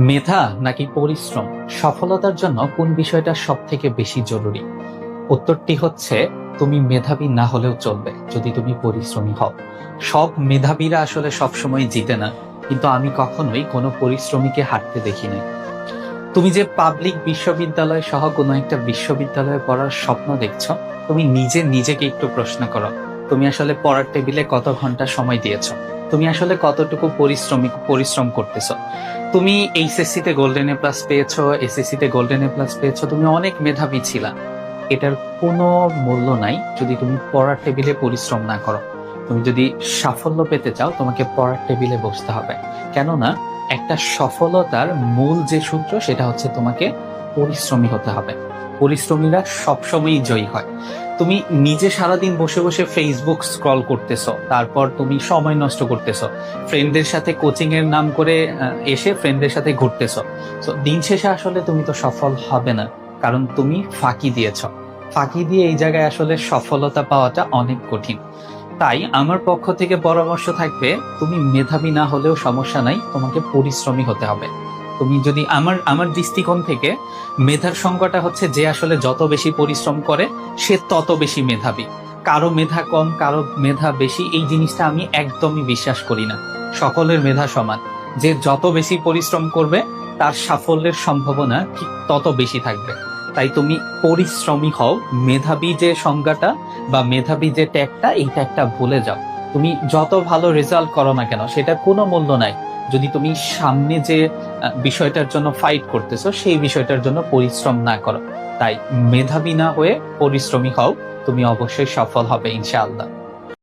মেধা নাকি পরিশ্রম, সফলতার জন্য কোন বিষয়টা সব থেকে বেশি জরুরি? উত্তরটি হচ্ছে, তুমি মেধাবী না হলেও চলবে যদি তুমি পরিশ্রমী হও। সব মেধাবীরা আসলে সবসময় জিতে না, কিন্তু আমি কখনোই কোনো পরিশ্রমীকে হারতে দেখি নাই। তুমি যে পাবলিক বিশ্ববিদ্যালয় সহ কোনো একটা বিশ্ববিদ্যালয়ে পড়ার স্বপ্ন দেখছো, তুমি নিজেকে একটু প্রশ্ন করো, তুমি আসলে পড়ার টেবিলে কত ঘন্টা সময় দিয়েছো? তুমি আসলে কতটুকু পরিশ্রম করতেছো? তুমি এইচএসসি তে গোল্ডেন এ প্লাস পেয়েছো, এসএসসি তে গোল্ডেন এ প্লাস পেয়েছো, তুমি অনেক মেধাবী ছিলা। এটার কোনো মূল্য নাই যদি তুমি পড়ার টেবিলে পরিশ্রম না করো। তুমি যদি সাফল্য পেতে চাও, তোমাকে পড়ার টেবিলে বসতে হবে। কেননা একটা সফলতার মূল যে সূত্র, সেটা হচ্ছে তোমাকে পরিশ্রমী হতে হবে। পরিশ্রমীরা সবসময়ই জয়ী হয়। তুমি নিজে সারাদিন বসে বসে ফেসবুক স্ক্রল করতেছো, তারপর তুমি সময় নষ্ট করতেছো, ফ্রেন্ডদের সাথে কোচিং এর নাম করে এসে ফ্রেন্ডদের সাথে ঘুরতেছো। তো দিন শেষে আসলে তুমি তো সফল হবে না, কারণ তুমি ফাঁকি দিয়েছো। ফাঁকি দিয়ে এই জায়গায় আসলে সফলতা পাওয়াটা অনেক কঠিন। তাই আমার পক্ষ থেকে পরামর্শ থাকবে, তুমি মেধাবী না হলেও সমস্যা নাই, তোমাকে পরিশ্রমী হতে হবে। তুমি যদি আমার দৃষ্টিকোণ থেকে মেধার সংজ্ঞাটা হচ্ছে, যে আসলে যত বেশি পরিশ্রম করে সে তত বেশি মেধাবী। কারো মেধা কম, কারো মেধা বেশি, এই জিনিসটা আমি একদমই বিশ্বাস করি না। সকলের মেধা সমান। যে যত বেশি পরিশ্রম করবে, তার সাফল্যের সম্ভাবনা ঠিক তত বেশি থাকবে। তাই তুমি পরিশ্রমী হও। মেধাবী যে সংজ্ঞাটা বা মেধাবী যে ট্যাগটা, এই ট্যাগটা ভুলে যাও। তুমি যত ভালো রেজাল্ট করো না কেন, সেটার কোনো মূল্য নাই যদি তুমি সামনে যে বিষয়টার জন্য ফাইট করতেছো, সেই বিষয়টার জন্য পরিশ্রম না করো। তাই মেধাবী না হয়ে পরিশ্রমী হও, তুমি অবশ্যই সফল হবে ইনশাআল্লাহ।